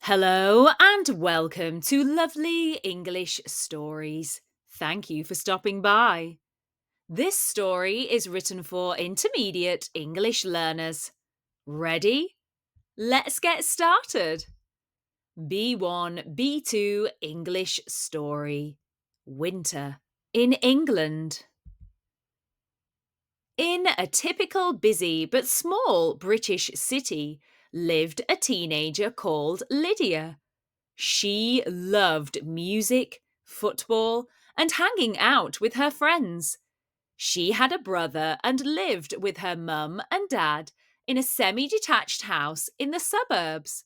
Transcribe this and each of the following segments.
Hello and welcome to Lovely English Stories. Thank you for stopping by. This story is written for intermediate English learners. Ready? Let's get started. B1, B2 English Story. Winter in England. In a typical busy but small British city lived a teenager called Lydia. She loved music, football, and hanging out with her friends. She had a brother and lived with her mum and dad in a semi-detached house in the suburbs.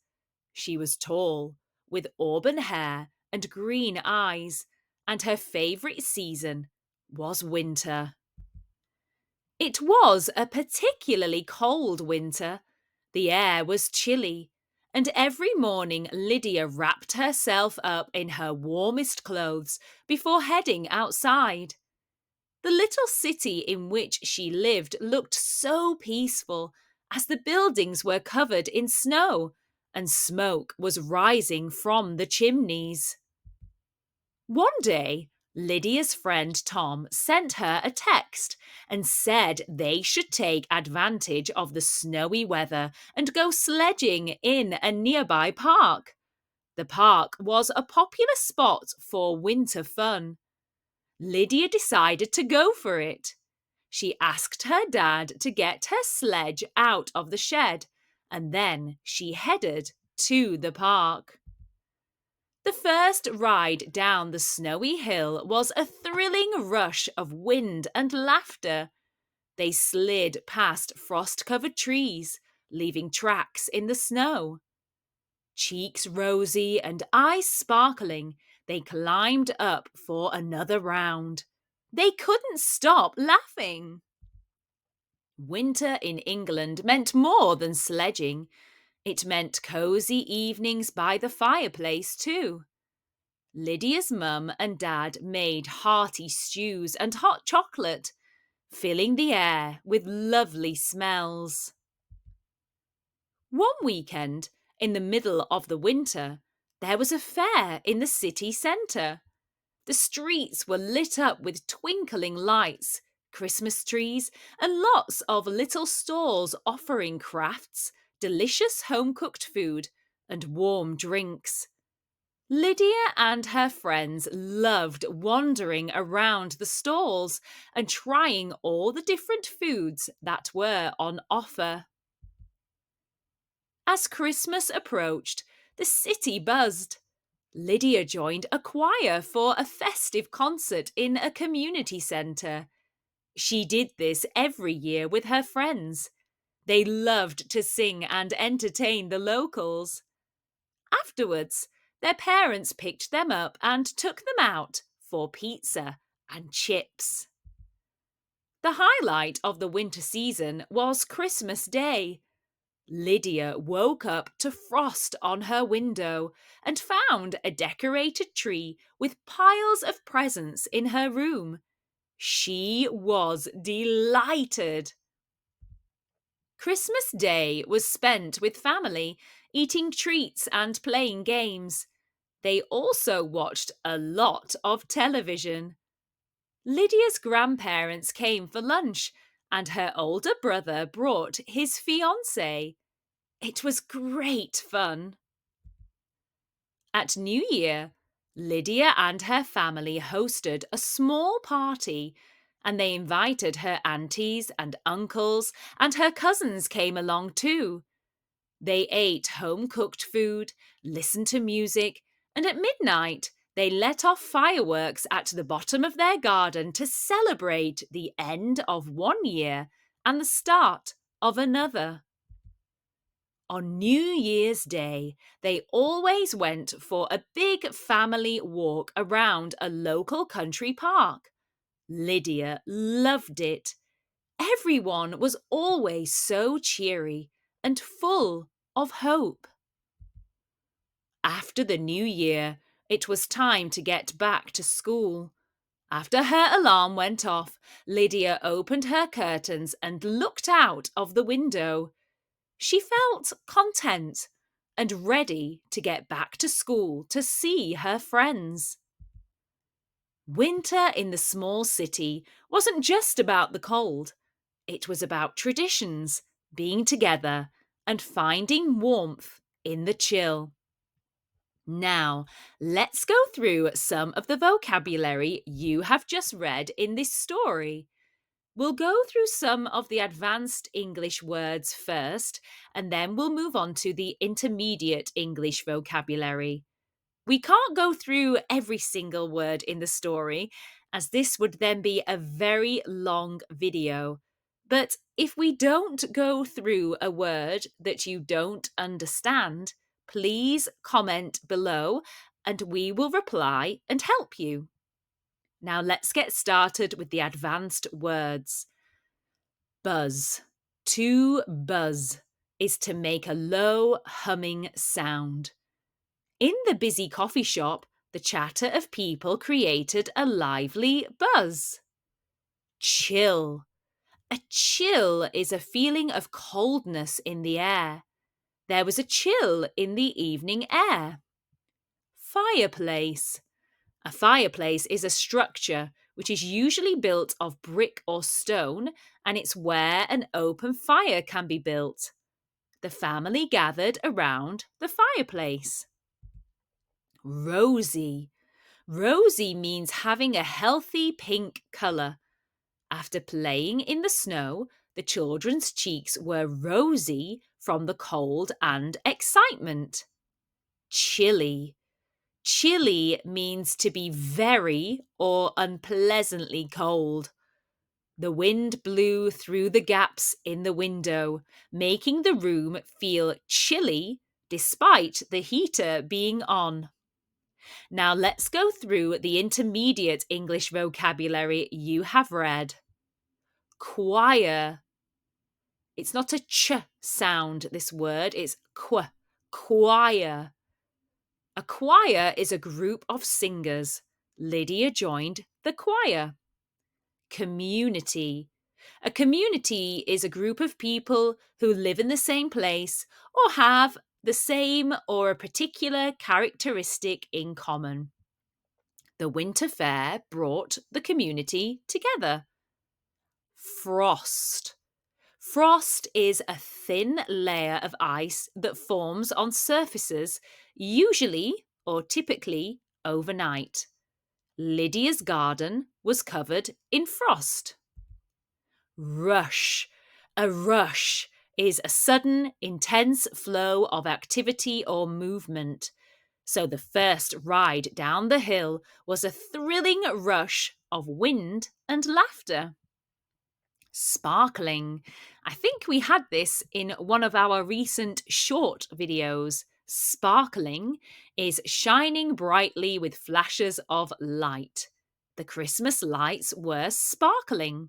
She was tall, with auburn hair and green eyes, and her favourite season was winter. It was a particularly cold winter. The air was chilly, and every morning Lydia wrapped herself up in her warmest clothes before heading outside. The little city in which she lived looked so peaceful as the buildings were covered in snow and smoke was rising from the chimneys. One day, Lydia's friend Tom sent her a text and said they should take advantage of the snowy weather and go sledging in a nearby park. The park was a popular spot for winter fun. Lydia decided to go for it. She asked her dad to get her sledge out of the shed, and then she headed to the park. The first ride down the snowy hill was a thrilling rush of wind and laughter. They slid past frost-covered trees, leaving tracks in the snow. Cheeks rosy and eyes sparkling, they climbed up for another round. They couldn't stop laughing. Winter in England meant more than sledging. It meant cosy evenings by the fireplace too. Lydia's mum and dad made hearty stews and hot chocolate, filling the air with lovely smells. One weekend, in the middle of the winter, there was a fair in the city centre. The streets were lit up with twinkling lights, Christmas trees, and lots of little stalls offering crafts, delicious home-cooked food, and warm drinks. Lydia and her friends loved wandering around the stalls and trying all the different foods that were on offer. As Christmas approached, the city buzzed. Lydia joined a choir for a festive concert in a community centre. She did this every year with her friends. They loved to sing and entertain the locals. Afterwards, their parents picked them up and took them out for pizza and chips. The highlight of the winter season was Christmas Day. Lydia woke up to frost on her window and found a decorated tree with piles of presents in her room. She was delighted. Christmas Day was spent with family, eating treats and playing games. They also watched a lot of television. Lydia's grandparents came for lunch, and her older brother brought his fiancée. It was great fun. At New Year, Lydia and her family hosted a small party, and they invited her aunties and uncles, and her cousins came along too. They ate home-cooked food, listened to music, and at midnight they let off fireworks at the bottom of their garden to celebrate the end of one year and the start of another. On New Year's Day, they always went for a big family walk around a local country park. Lydia loved it. Everyone was always so cheery and full of hope. After the new year, it was time to get back to school. After her alarm went off, Lydia opened her curtains and looked out of the window. She felt content. and ready to get back to school to see her friends. Winter in the small city wasn't just about the cold. It was about traditions, being together, and finding warmth in the chill. Now, let's go through some of the vocabulary you have just read in this story. We'll go through some of the advanced English words first, and then we'll move on to the intermediate English vocabulary. We can't go through every single word in the story, as this would then be a very long video. But if we don't go through a word that you don't understand, please comment below and we will reply and help you. Now let's get started with the advanced words. Buzz. To buzz is to make a low humming sound. In the busy coffee shop, the chatter of people created a lively buzz. Chill. A chill is a feeling of coldness in the air. There was a chill in the evening air. Fireplace. A fireplace is a structure which is usually built of brick or stone, and it's where an open fire can be built. The family gathered around the fireplace. Rosy. Rosy means having a healthy pink colour. After playing in the snow, the children's cheeks were rosy from the cold and excitement. Chilly. Chilly means to be very or unpleasantly cold. The wind blew through the gaps in the window, making the room feel chilly despite the heater being on. Now let's go through the intermediate English vocabulary you have read. Choir. It's not a ch sound, this word, it's qu. Choir. A choir is a group of singers. Lydia joined the choir. Community. A community is a group of people who live in the same place or have the same or a particular characteristic in common. The winter fair brought the community together. Frost. Frost is a thin layer of ice that forms on surfaces, usually or typically overnight. Lydia's garden was covered in frost. Rush. A rush is a sudden, intense flow of activity or movement. So the first ride down the hill was a thrilling rush of wind and laughter. Sparkling. I think we had this in one of our recent short videos. Sparkling is shining brightly with flashes of light. The Christmas lights were sparkling.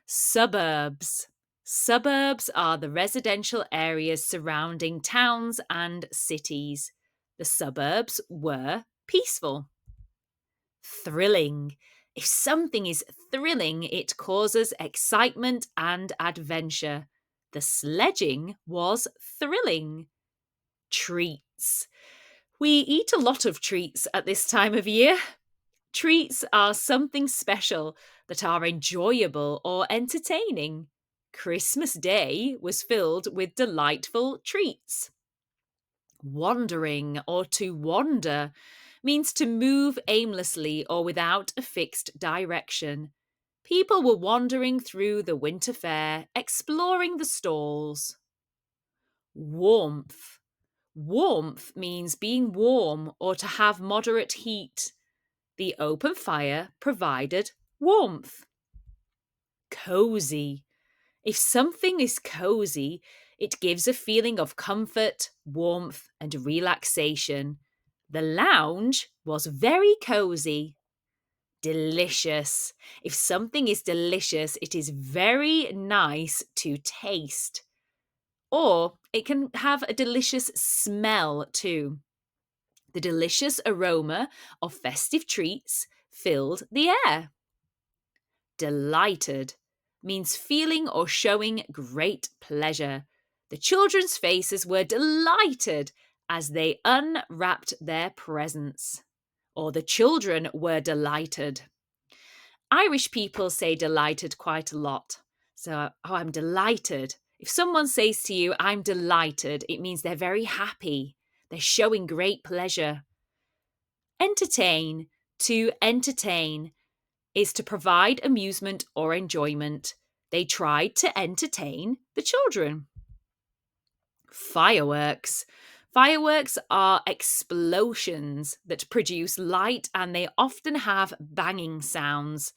Suburbs. Suburbs are the residential areas surrounding towns and cities. The suburbs were peaceful. Thrilling. If something is thrilling, it causes excitement and adventure. The sledging was thrilling. Treats. We eat a lot of treats at this time of year. Treats are something special that are enjoyable or entertaining. Christmas Day was filled with delightful treats. Wandering or to wander means to move aimlessly or without a fixed direction. People were wandering through the winter fair, exploring the stalls. Warmth. Warmth means being warm or to have moderate heat. The open fire provided warmth. Cozy. If something is cozy, it gives a feeling of comfort, warmth, and relaxation. The lounge was very cozy. Delicious. If something is delicious, it is very nice to taste. Or it can have a delicious smell too. The delicious aroma of festive treats filled the air. Delighted means feeling or showing great pleasure. The children's faces were delighted as they unwrapped their presents. Or the children were delighted. Irish people say delighted quite a lot. So, oh, I'm delighted. If someone says to you, I'm delighted, it means they're very happy. They're showing great pleasure. Entertain. To entertain is to provide amusement or enjoyment. They tried to entertain the children. Fireworks. Fireworks are explosions that produce light and they often have banging sounds.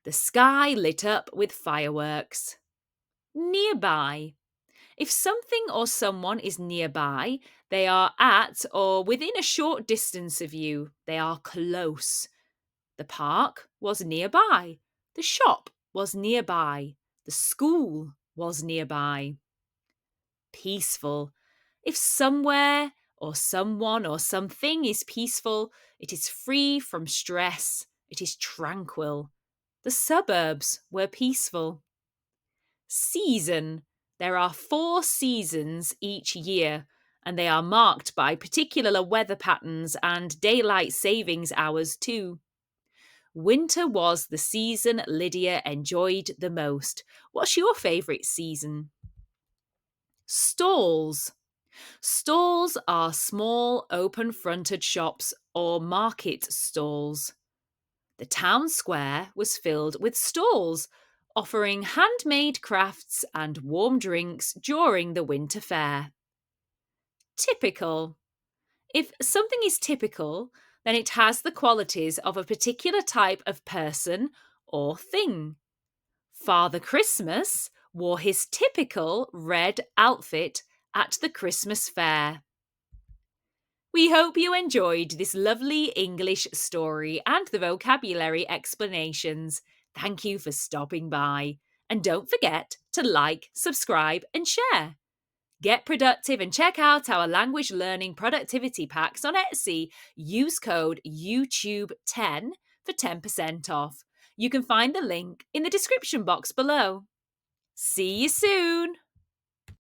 The sky lit up with fireworks. Nearby. If something or someone is nearby, they are at or within a short distance of you. They are close. The park was nearby. The shop was nearby. The school was nearby. Peaceful. If somewhere or someone or something is peaceful, it is free from stress. It is tranquil. The suburbs were peaceful. Season. There are 4 seasons each year, and they are marked by particular weather patterns and daylight savings hours too. Winter was the season Lydia enjoyed the most. What's your favourite season? Stalls. Stalls are small open-fronted shops or market stalls. The town square was filled with stalls, offering handmade crafts and warm drinks during the winter fair. Typical. If something is typical, then it has the qualities of a particular type of person or thing. Father Christmas wore his typical red outfit at the Christmas fair. We hope you enjoyed this lovely English story and the vocabulary explanations. Thank you for stopping by. And don't forget to like, subscribe and share. Get productive and check out our language learning productivity packs on Etsy. Use code YouTube10 for 10% off. You can find the link in the description box below. See you soon!